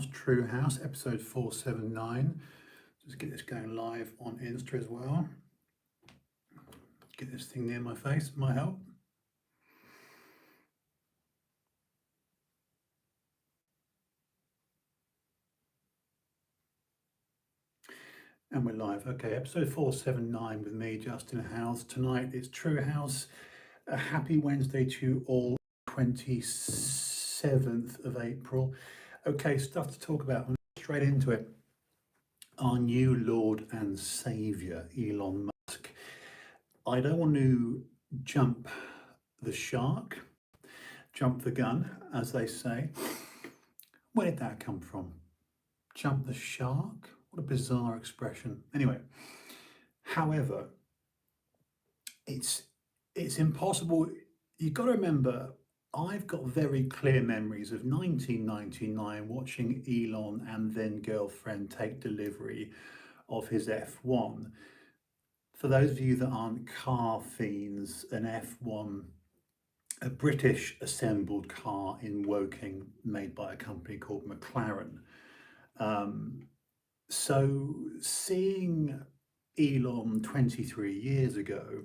TrueHouse, episode 479. Just get this going live on Insta as well. Get this thing near my face, might help. And we're live. Okay, episode 479 with me, Justin House. Tonight it's TrueHouse. A happy Wednesday to all, 27th of April. Okay, stuff to talk about. Straight into it. Our new Lord and Saviour, Elon Musk. I don't want to jump the shark, jump the gun, as they say. Where did that come from? Jump the shark? What a bizarre expression. Anyway, however, it's impossible. You've got to remember, I've got very clear memories of 1999 watching Elon and then girlfriend take delivery of his F1. For those of you that aren't car fiends, an F1, a British assembled car in Woking made by a company called McLaren. So seeing Elon 23 years ago,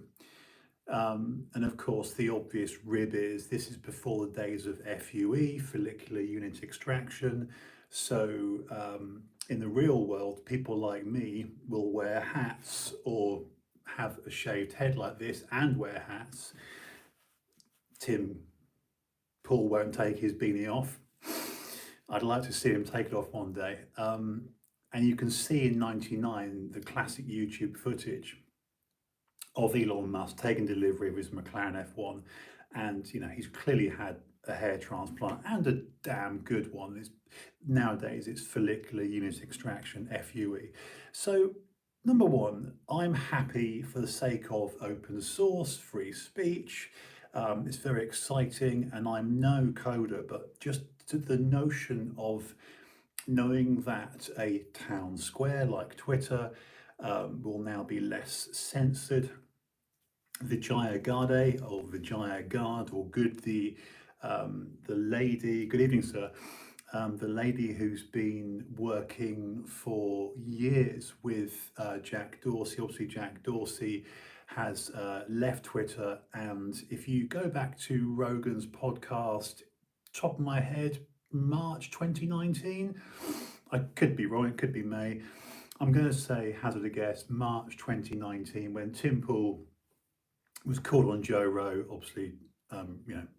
and of course the obvious rib is this is before the days of FUE, follicular unit extraction. So in the real world, people like me will wear hats or have a shaved head like this and wear hats. Tim Pool won't take his beanie off. I'd like to see him take it off one day. And you can see in 99 the classic YouTube footage of Elon Musk taking delivery of his McLaren F1, and he's clearly had a hair transplant and a damn good one. Nowadays it's follicular unit extraction, FUE. So number one, I'm happy for the sake of open source, free speech. It's very exciting, and I'm no coder, but just to the notion of knowing that a town square like Twitter will now be less censored. Vijaya Garde or Vijaya Guard or Good, the lady, good evening sir, the lady who's been working for years with Jack Dorsey. Obviously Jack Dorsey has left Twitter, and if you go back to Rogan's podcast, top of my head, March 2019, I could be wrong, it could be May, I'm going to say, hazard a guess, March 2019, when Tim Pool was called on Joe Rogan, obviously,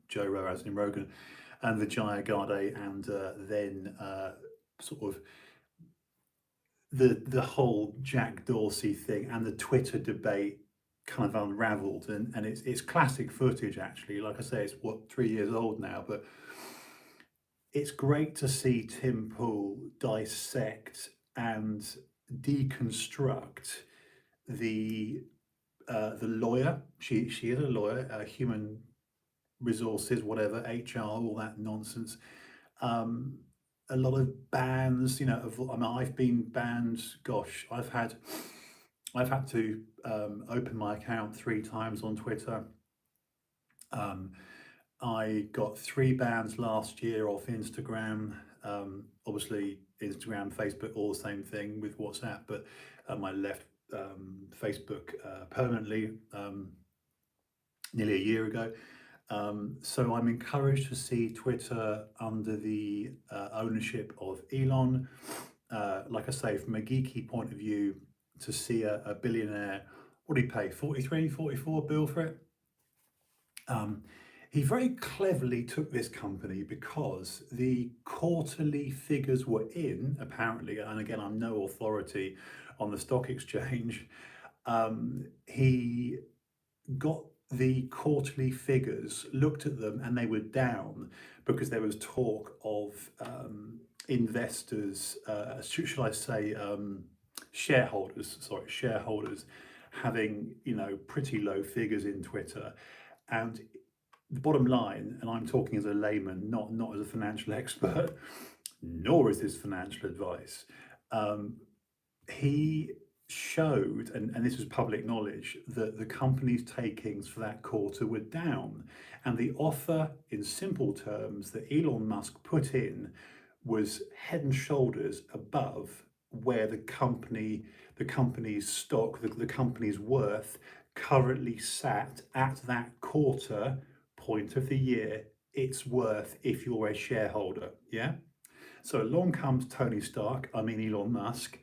Joe Rogan as in Rogan, and Vijaya Garde, and then sort of the whole Jack Dorsey thing and the Twitter debate kind of unraveled, and it's classic footage actually. Like I say, it's 3 years old now, but it's great to see Tim Pool dissect and deconstruct the lawyer. She is a lawyer, human resources, whatever, HR, all that nonsense. A lot of bans, I've been banned. Gosh, I've had to open my account 3 times on Twitter. I got 3 bans last year off Instagram. Obviously Instagram, Facebook, all the same thing with WhatsApp, but I left Facebook permanently nearly a year ago. So I'm encouraged to see Twitter under the ownership of Elon. Like I say, from a geeky point of view, to see a billionaire, what did he pay, 43, 44 bill for it? He very cleverly took this company because the quarterly figures were in, apparently, and again, I'm no authority on the stock exchange. He got the quarterly figures, looked at them, and they were down because there was talk of investors, should I say shareholders having pretty low figures in Twitter. And the bottom line, and I'm talking as a layman, not as a financial expert, nor is this financial advice, he showed, and this was public knowledge, that the company's takings for that quarter were down, and the offer, in simple terms, that Elon Musk put in was head and shoulders above where the company's stock, the company's worth currently sat at that quarter point of the year it's worth if you're a shareholder. Yeah. So along comes Tony Stark, I mean Elon Musk,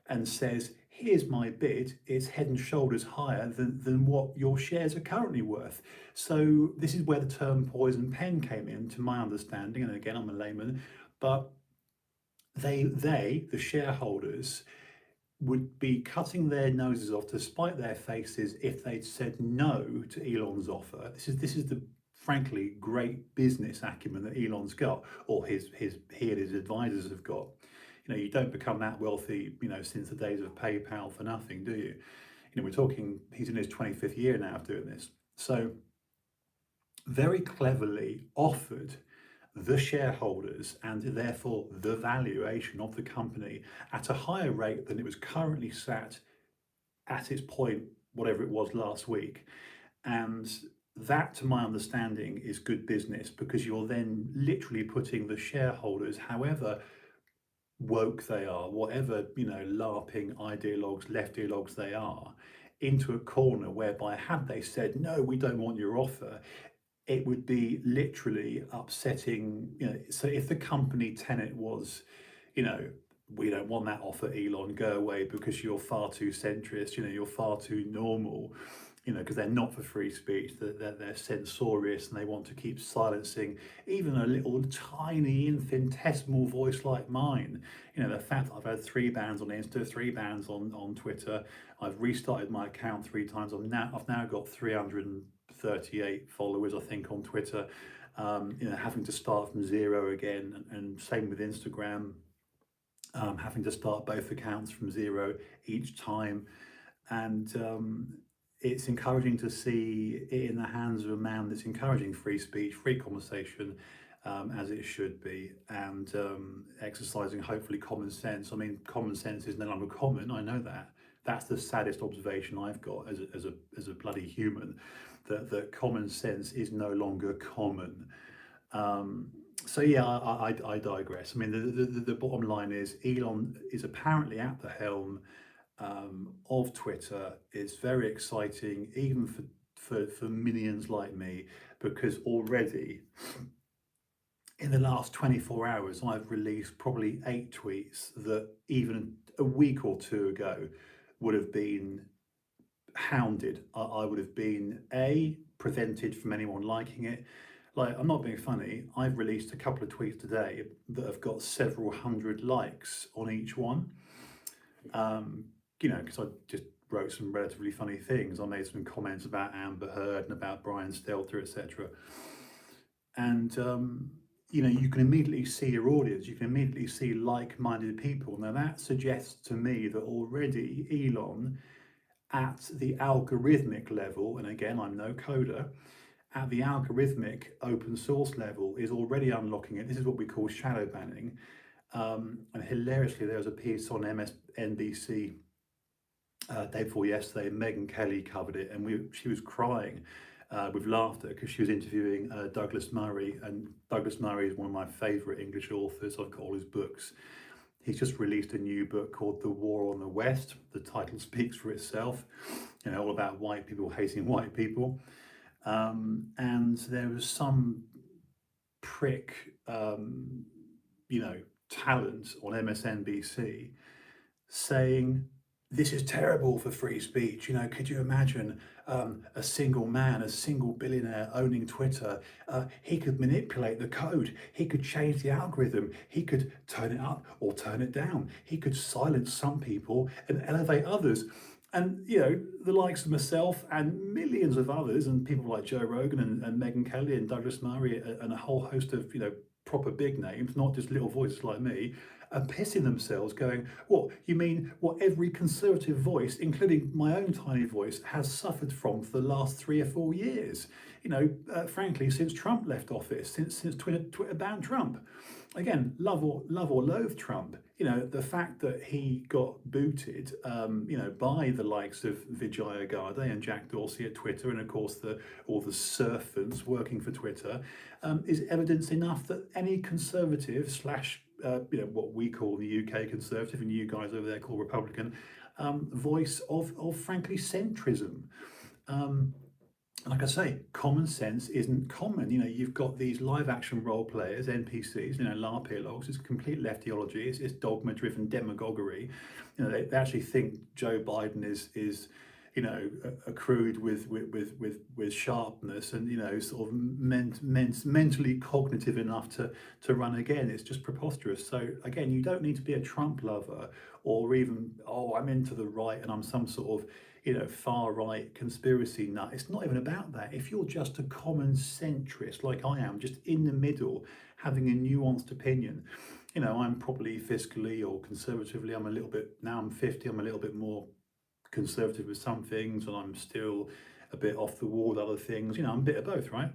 and says, here's my bid, it's head and shoulders higher than what your shares are currently worth. So this is where the term poison pen came in, to my understanding, and again, I'm a layman, but the shareholders, would be cutting their noses off to spite their faces if they'd said no to Elon's offer. This is the frankly great business acumen that Elon's got, or he and his advisors have got. You don't become that wealthy, since the days of PayPal for nothing, do you? We're talking, he's in his 25th year now of doing this. So very cleverly offered the shareholders and therefore the valuation of the company at a higher rate than it was currently sat at its point, whatever it was last week. And that, to my understanding, is good business, because you're then literally putting the shareholders, however woke they are, whatever, LARPing ideologues, left ideologues they are, into a corner whereby, had they said, no, we don't want your offer, it would be literally upsetting. So if the company tenet was, we don't want that offer, Elon, go away because you're far too centrist, you're far too normal, because they're not for free speech, they're censorious, and they want to keep silencing even a little tiny infinitesimal voice like mine. The fact that I've had 3 bans on Insta, 3 bans on Twitter, I've restarted my account 3 times, I've now got 338 followers, I think, on Twitter. Having to start from 0 again, and same with Instagram, having to start both accounts from 0 each time. And it's encouraging to see it in the hands of a man that's encouraging free speech, free conversation, as it should be, and exercising hopefully common sense. I mean, common sense is no longer common, I know that. That's the saddest observation I've got as a bloody human, that common sense is no longer common. So yeah, I digress. I mean, the bottom line is Elon is apparently at the helm of Twitter. It's very exciting, even for minions like me, because already in the last 24 hours, I've released probably 8 tweets that even a week or 2 ago would have been hounded. I would have been prevented from anyone liking it. Like, I'm not being funny, I've released a couple of tweets today that have got several hundred likes on each one. Because I just wrote some relatively funny things. I made some comments about Amber Heard and about Brian Stelter, etc. And you can immediately see your audience, you can immediately see like-minded people. Now that suggests to me that already Elon, at the algorithmic level, and again, I'm no coder, at the algorithmic open source level, is already unlocking it. This is what we call shadow banning. And hilariously, there was a piece on MSNBC day before yesterday, Megyn Kelly covered it, and she was crying with laughter because she was interviewing Douglas Murray, and Douglas Murray is one of my favourite English authors. I've got all his books. He's just released a new book called The War on the West. The title speaks for itself, all about white people hating white people. And there was some prick, talent on MSNBC saying, this is terrible for free speech. Could you imagine a single man, a single billionaire owning Twitter? He could manipulate the code. He could change the algorithm. He could turn it up or turn it down. He could silence some people and elevate others. And, the likes of myself and millions of others, and people like Joe Rogan and Megyn Kelly and Douglas Murray and a whole host of, proper big names, not just little voices like me, are pissing themselves going, what, you mean what every conservative voice, including my own tiny voice, has suffered from for the last 3 or 4 years? Frankly, since Trump left office, since Twitter banned Trump. Again, love or loathe Trump. The fact that he got booted, by the likes of Vijaya Gadde and Jack Dorsey at Twitter, and of course all the servants working for Twitter, is evidence enough that any conservative / what we call the UK Conservative and you guys over there call Republican, voice of frankly centrism. Like I say, common sense isn't common. You've got these live action role players, NPCs, larpillogs. It's complete leftiology. It's dogma driven demagoguery. They actually think Joe Biden is accrued with sharpness and sort of mentally cognitive enough to run again. It's just preposterous. So again, you don't need to be a Trump lover or even, oh, I'm into the right and I'm some sort of far right conspiracy nut. It's not even about that. If you're just a common centrist like I am, just in the middle, having a nuanced opinion, I'm probably fiscally or conservatively, now I'm 50, I'm a little bit more conservative with some things and I'm still a bit off the wall with other things. I'm a bit of both, right?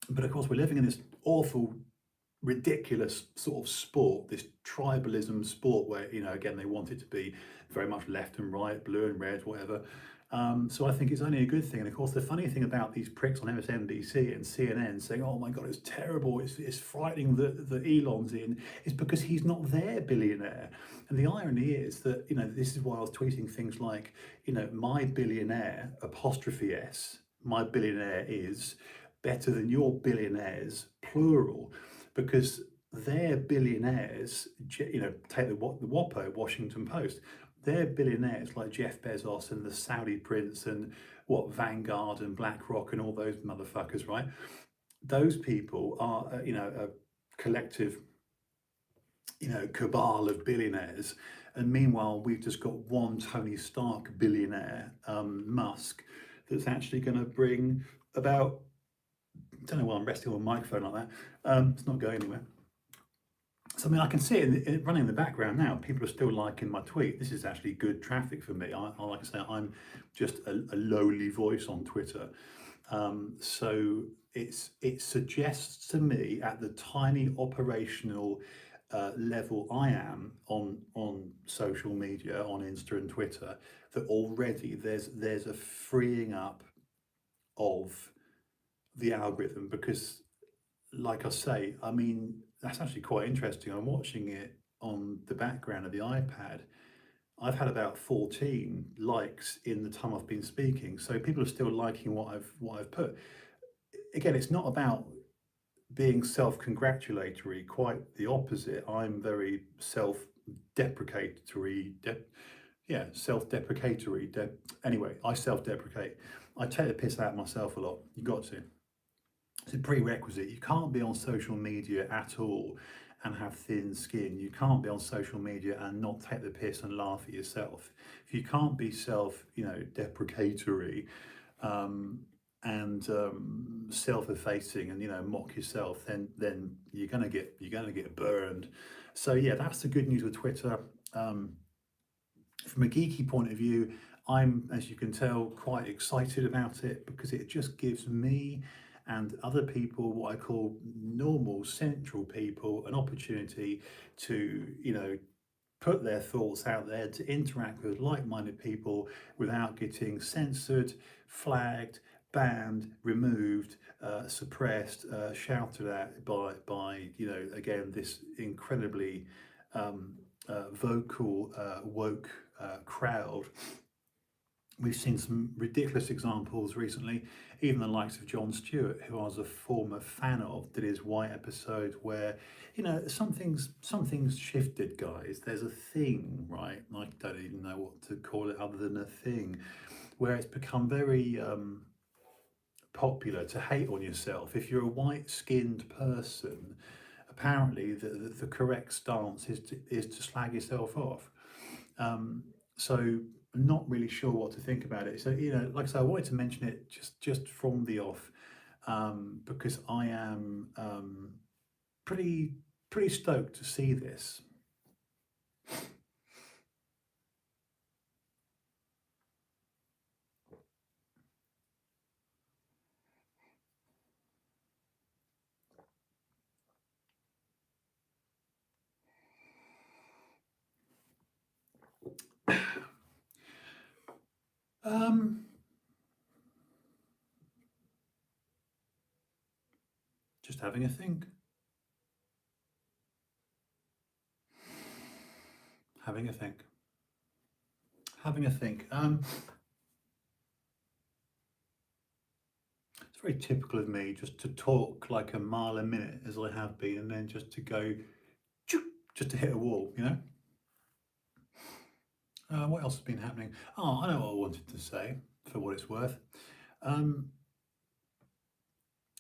But of course, we're living in this awful, ridiculous sort of sport, this tribalism sport where, again, they want it to be very much left and right, blue and red, whatever. So I think it's only a good thing. And of course, the funny thing about these pricks on MSNBC and CNN saying, oh my God, it's terrible, it's frightening that Elon's in, is because he's not their billionaire. And the irony is that, this is why I was tweeting things like, my billionaire, apostrophe S, my billionaire is better than your billionaires, plural, because they're billionaires, take the WAPO, Washington Post, they're billionaires like Jeff Bezos and the Saudi prince and Vanguard and BlackRock and all those motherfuckers, right? Those people are, a collective, cabal of billionaires. And meanwhile, we've just got one Tony Stark billionaire, Musk, that's actually going to bring about, I don't know why I'm resting on a microphone like that. It's not going anywhere. So, I can see it running in the background now. People are still liking my tweet. This is actually good traffic for me. Like I say, I'm just a lowly voice on Twitter. So it suggests to me at the tiny operational level I am on social media, on Insta and Twitter, that already there's a freeing up of the algorithm, because like I say, that's actually quite interesting. I'm watching it on the background of the iPad. I've had about 14 likes in the time I've been speaking, so people are still liking what I've put. Again, it's not about being self-congratulatory, quite the opposite. I'm very self-deprecatory. Self-deprecatory. Anyway, I self-deprecate. I take the piss out of myself a lot. You got to. It's a prerequisite. You can't be on social media at all and have thin skin. You can't be on social media and not take the piss and laugh at yourself. If you can't be deprecatory and self-effacing and mock yourself, then you're gonna get burned. So yeah, that's the good news with Twitter. From a geeky point of view, I'm, as you can tell, quite excited about it because it just gives me and other people, what I call normal central people, an opportunity to, put their thoughts out there, to interact with like-minded people without getting censored, flagged, banned, removed, suppressed, shouted at by again, this incredibly vocal, woke crowd. We've seen some ridiculous examples recently, even the likes of Jon Stewart, who I was a former fan of, did his White episode where, something's shifted, guys. There's a thing, right? I don't even know what to call it other than a thing, where it's become very popular to hate on yourself. If you're a white-skinned person, apparently the correct stance is to slag yourself off. So I'm not really sure what to think about it. So, like I said, I wanted to mention it just from the off, because I am pretty stoked to see this. Just having a think. Having a think. Having a think. It's very typical of me just to talk like a mile a minute as I have been, and then just to go, just to hit a wall, you know? What else has been happening? Oh, I know what I wanted to say, for what it's worth. Um,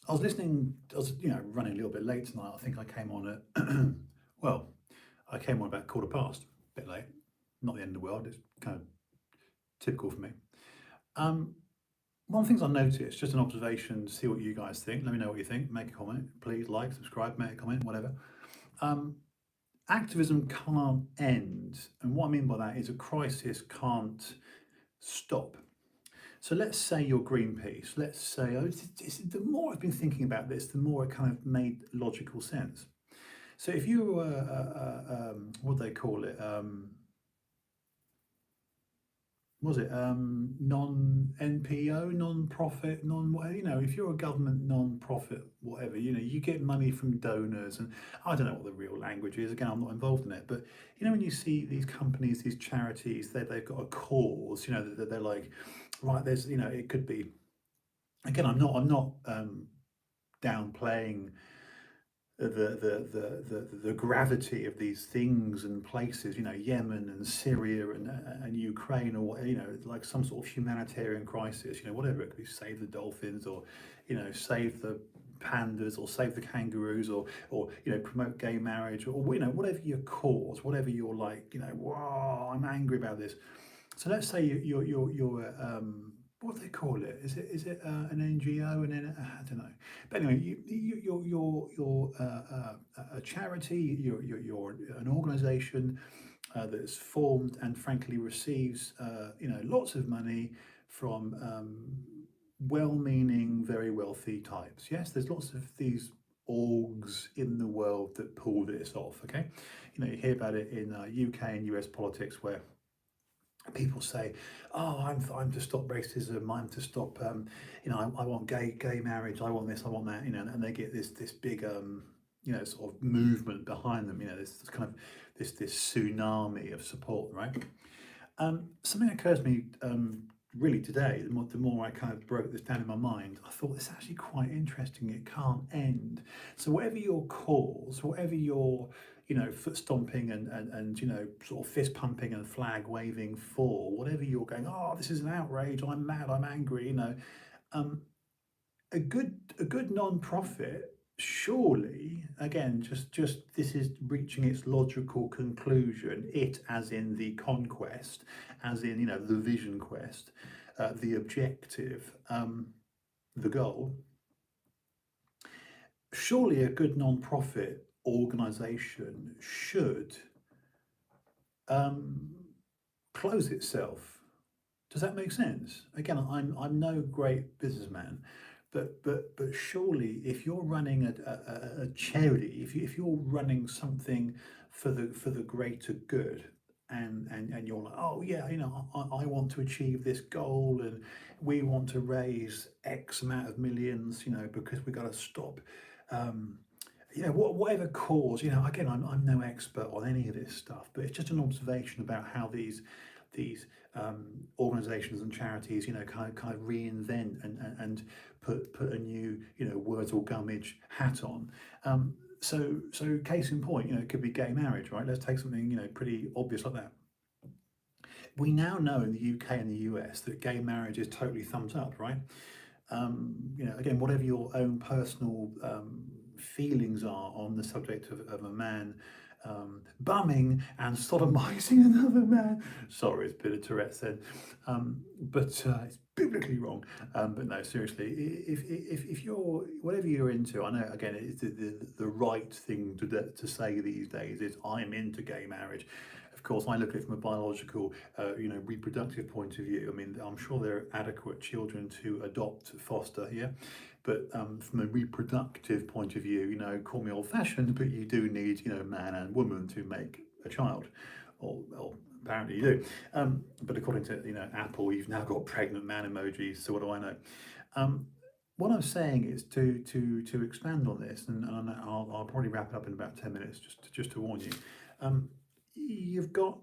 I was listening, I was, running a little bit late tonight. I think I came on at, well, I came on about quarter past, a bit late. Not the end of the world, it's kind of typical for me. One of the things I noticed, just an observation, see what you guys think. Let me know what you think. Make a comment, please. Like, subscribe, make a comment, whatever. Activism can't end. And what I mean by that is a crisis can't stop. So let's say you're Greenpeace. Let's say, the more I've been thinking about this, the more it kind of made logical sense. So if you were, what do they call it? Was it non-NPO, non-profit, if you're a government non-profit, whatever, you get money from donors, and I don't know what the real language is. Again, I'm not involved in it, but when you see these companies, these charities, they've got a cause, that they're like, right, there's, it could be, again, I'm not downplaying the gravity of these things and places, Yemen and Syria and Ukraine, or what, like some sort of humanitarian crisis, whatever it could be, save the dolphins, or save the pandas, or save the kangaroos, or promote gay marriage, or whatever your cause, whatever you're like, wow, I'm angry about this. So let's say you're what do they call it? Is it an NGO? And then I don't know. But anyway, you're a charity. You're an organisation that's formed and frankly receives lots of money from well-meaning, very wealthy types. Yes, there's lots of these orgs in the world that pull this off. Okay, you hear about it in UK and US politics, where people say, "Oh, I'm to stop racism. I'm to stop. I want gay marriage. I want this. I want that." And they get this big sort of movement behind them. This kind of this tsunami of support, right? Something occurs to me really today. The more I kind of broke this down in my mind, I thought it's actually quite interesting. It can't end. So whatever your cause, whatever your foot stomping and sort of fist pumping and flag waving for, whatever you're going, oh, this is an outrage, I'm mad, I'm angry, a good non-profit, surely, again, just this is reaching its logical conclusion, it as in the conquest, as in the vision quest, the objective, the goal. Surely a good non-profit organisation should close itself. Does that make sense? Again, I'm no great businessman, but surely if you're running a charity, if you're running something for the greater good, and you're like, oh yeah, I want to achieve this goal, and we want to raise X amount of millions, because we got to stop. Whatever cause, again, I'm no expert on any of this stuff, but it's just an observation about how these organisations and charities, kind of reinvent and put a new, words or gummage hat on. So case in point, it could be gay marriage, right? Let's take something, pretty obvious like that. We now know in the UK and the US that gay marriage is totally thumbs up, right? Again, whatever your own personal feelings are on the subject of a man bumming and sodomizing another man. Sorry, it's a bit of Tourette's then, but it's biblically wrong. But no, seriously, if you're whatever you're into, I know again it's the right thing to say these days is I'm into gay marriage. Of course, I look at it from a biological, reproductive point of view. I mean, I'm sure there are adequate children to adopt, foster, yeah. But from a reproductive point of view, call me old-fashioned, but you do need, man and woman to make a child, or apparently you do. But according to Apple, you've now got pregnant man emojis. So what do I know? What I'm saying is to expand on this, and I'll probably wrap it up in about 10 minutes, just to warn you. you've got,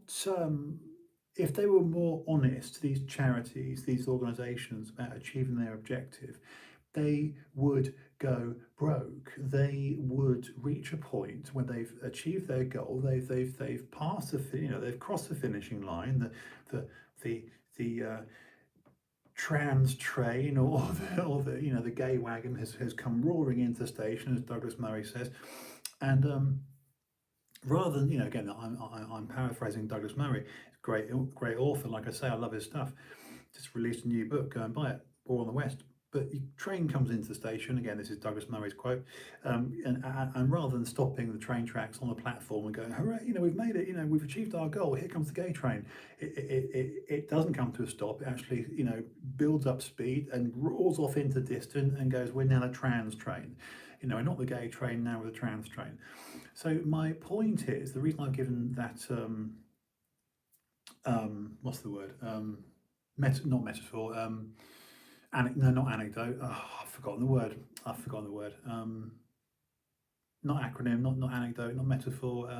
if they were more honest, these charities, these organisations, about achieving their objective, they would go broke. They would reach a point when they've achieved their goal. They've passed they've crossed the finishing line. The the the trans train, or the gay wagon has come roaring into the station, as Douglas Murray says, and rather than, again, I'm paraphrasing Douglas Murray, great author. Like I say, I love his stuff. Just released a new book. Go and buy it. War on the West. But the train comes into the station. Again, this is Douglas Murray's quote. And rather than stopping the train tracks on the platform and going, hooray, we've made it, we've achieved our goal, here comes the gay train. It doesn't come to a stop. It actually, builds up speed and roars off into the distance and goes, we're now the trans train. We're not the gay train, now we're the trans train. So my point is, the reason I've given that, what's the word? Not metaphor. No, not anecdote. Oh, I've forgotten the word. Not acronym. Not anecdote. Not metaphor.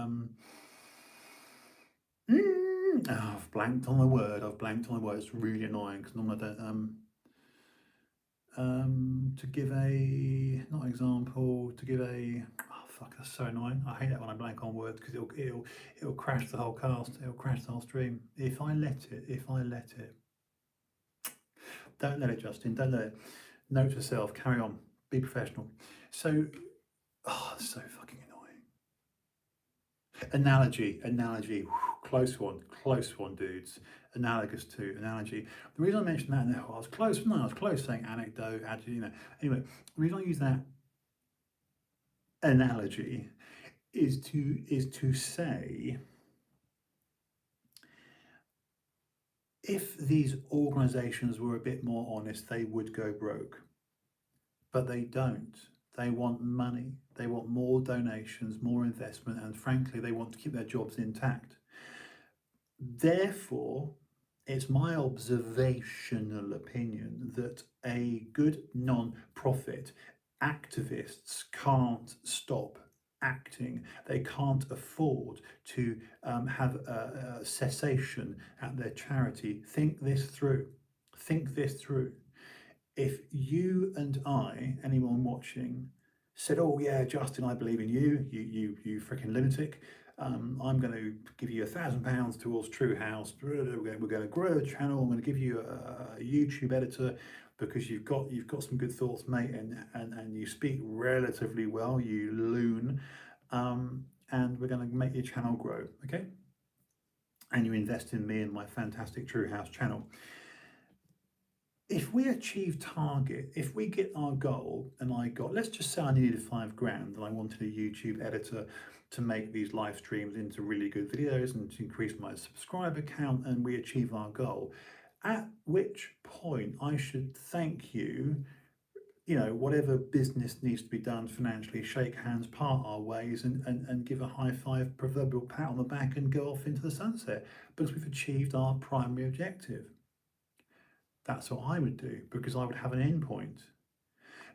I've blanked on the word. It's really annoying because normally I don't. To give a, not example. To give a. Oh fuck! That's so annoying. I hate that when I blank on words because it'll crash the whole cast. It'll crash the whole stream. If I let it. Don't let it, Justin. Don't let it. Note to self. Carry on. Be professional. So, it's so fucking annoying. Analogy. Close one, dudes. Analogous to analogy. The reason I mentioned that, I was close. No, I was close saying anecdote. Anyway, the reason I use that analogy is to say, if these organisations were a bit more honest, they would go broke. But they don't. They want money. They want more donations, more investment, and frankly, they want to keep their jobs intact. Therefore, it's my observational opinion that a good non-profit, activists can't stop acting. They can't afford to have a cessation at their charity. Think this through. If you and I, anyone watching, said, "Oh yeah, Justin, I believe in you. You freaking lunatic. I'm going to give you £1,000 towards TrueHouse. We're going to grow the channel. I'm going to give you a YouTube editor because you've got some good thoughts, mate, and you speak relatively well, you loon. And we're going to make your channel grow, okay? And you invest in me and my fantastic TrueHouse channel." If we achieve target, if we get our goal, and let's just say I needed £5,000 and I wanted a YouTube editor to make these live streams into really good videos and to increase my subscriber count, and we achieve our goal, at which point I should thank you, whatever business needs to be done financially, shake hands, part our ways, and give a high five, proverbial pat on the back, and go off into the sunset because we've achieved our primary objective. That's what I would do, because I would have an end point.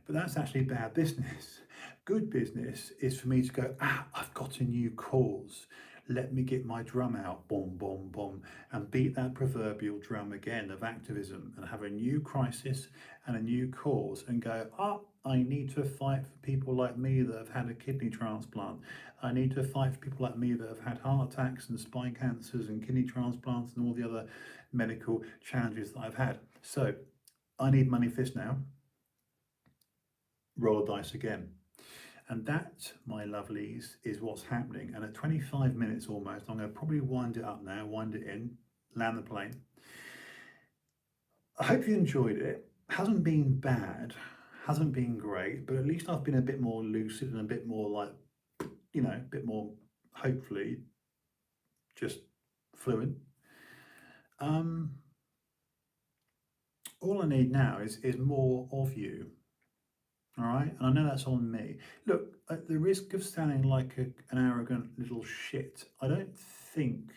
But that's actually bad business. Good business is for me to go, I've got a new cause. Let me get my drum out, boom, boom, boom, and beat that proverbial drum again of activism, and have a new crisis and a new cause, and go, I need to fight for people like me that have had a kidney transplant. I need to fight for people like me that have had heart attacks and spine cancers and kidney transplants and all the other medical challenges that I've had. So I need money for this now. Roll a dice again. And that, my lovelies, is what's happening. And at 25 minutes almost, I'm going to probably wind it up now, wind it in, land the plane. I hope you enjoyed it. Hasn't been bad, hasn't been great, but at least I've been a bit more lucid and a bit more a bit more, hopefully, just fluent. All I need now is more of you. All right, and I know that's on me. Look, at the risk of sounding like an arrogant little shit, I don't think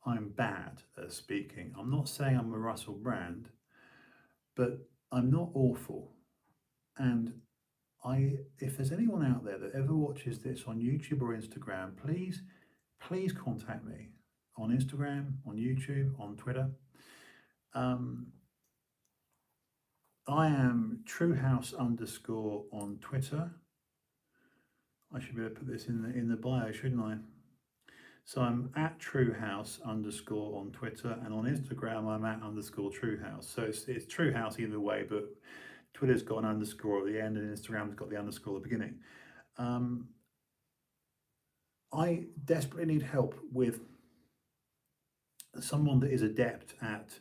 I'm bad at speaking. I'm not saying I'm a Russell Brand, but I'm not awful. And if there's anyone out there that ever watches this on YouTube or Instagram, please contact me on Instagram, on YouTube, on Twitter. I am TrueHouse _ on Twitter. I should be able to put this in the bio, shouldn't I? So I'm at TrueHouse _ on Twitter, and on Instagram I'm at _TrueHouse. So it's TrueHouse either way, but Twitter's got an underscore at the end and Instagram's got the underscore at the beginning. I desperately need help with someone that is adept at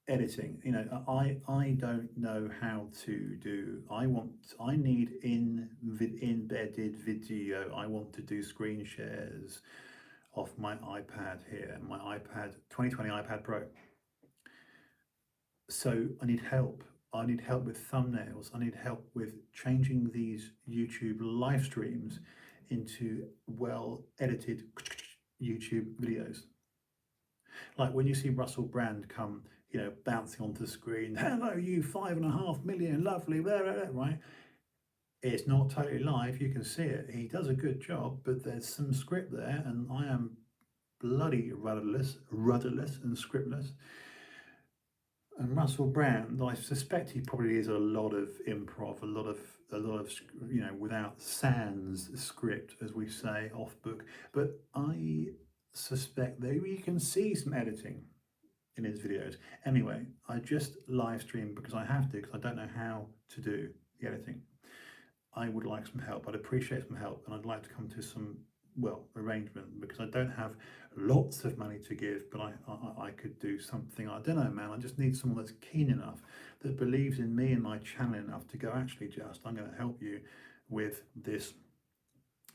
editing. You know, I don't know how to do. I need embedded video. I want to do screen shares off my iPad here, my iPad 2020 iPad Pro. So I need help. I need help with thumbnails. I need help with changing these YouTube live streams into well edited YouTube videos. Like when you see Russell Brand come, you know, bouncing onto the screen, hello you 5.5 million, lovely, blah, blah, blah, right? It's not totally live, you can see it. He does a good job, but there's some script there, and I am bloody rudderless and scriptless. And Russell Brand, I suspect he probably is a lot of improv, a lot of you know, without sans script, as we say, off book. But I suspect that you can see some editing in his videos. Anyway, I just live stream because I have to, because I don't know how to do the editing. I would like some help. I'd appreciate some help, and I'd like to come to some, well, arrangement, because I don't have lots of money to give, but I could do something. I don't know, man. I just need someone that's keen enough, that believes in me and my channel enough to go, actually, I'm going to help you with this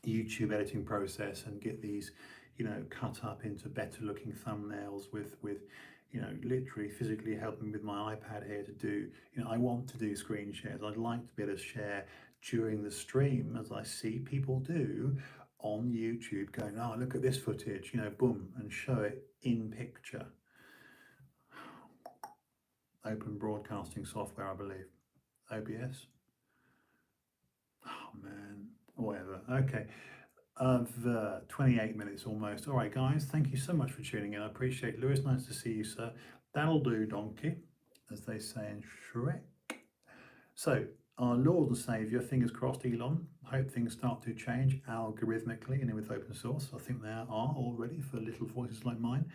YouTube editing process and get these, you know, cut up into better looking thumbnails with you know, literally physically helping with my iPad here to do, you know, I want to do screen shares. I'd like to be able to share during the stream, as I see people do on YouTube, going, oh, look at this footage, you know, boom, and show it in picture. Open broadcasting software, I believe. OBS. Oh man, whatever. Okay. Of 28 minutes almost. All right, guys, thank you so much for tuning in. I appreciate it. Lewis, nice to see you, sir. That'll do, donkey, as they say in Shrek. So, our Lord and Saviour, fingers crossed, Elon. Hope things start to change algorithmically and with open source. I think they are already for little voices like mine.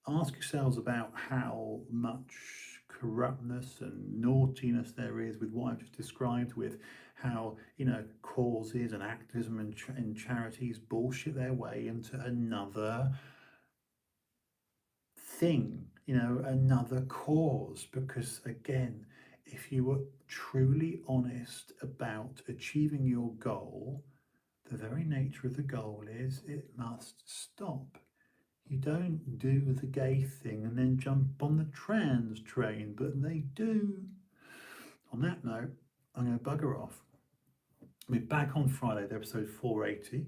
Ask yourselves about how much corruptness and naughtiness there is with what I've just described, with how, you know, causes and activism and charities bullshit their way into another thing, you know, another cause. Because again, if you were truly honest about achieving your goal, the very nature of the goal is it must stop. You don't do the gay thing and then jump on the trans train, but they do. On that note, I'm going to bugger off. I'll be back on Friday with episode 480.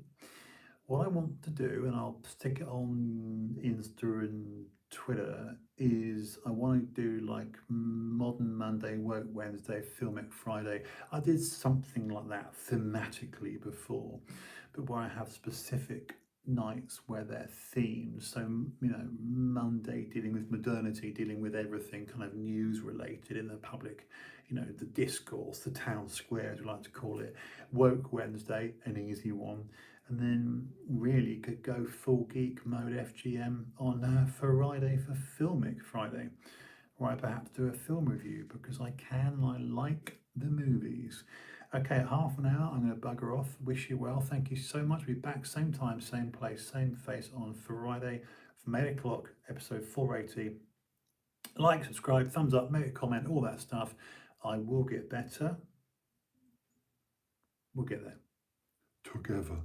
What I want to do, and I'll stick it on Insta and Twitter, is I want to do like Modern Monday, Woke Wednesday, Filmic Friday. I did something like that thematically before, but where I have specific nights where they're themed. So, you know, Monday dealing with modernity, dealing with everything kind of news related in the public, you know, the discourse, the town square, as we like to call it. Woke Wednesday, an easy one. And then really could go full geek mode FGM on Friday for Filmic Friday, where I perhaps do a film review, because I like the movies. Okay, half an hour, I'm going to bugger off. Wish you well. Thank you so much. We'll be back same time, same place, same face on Friday from 8 o'clock, episode 480. Like, subscribe, thumbs up, make a comment, all that stuff. I will get better. We'll get there. Together.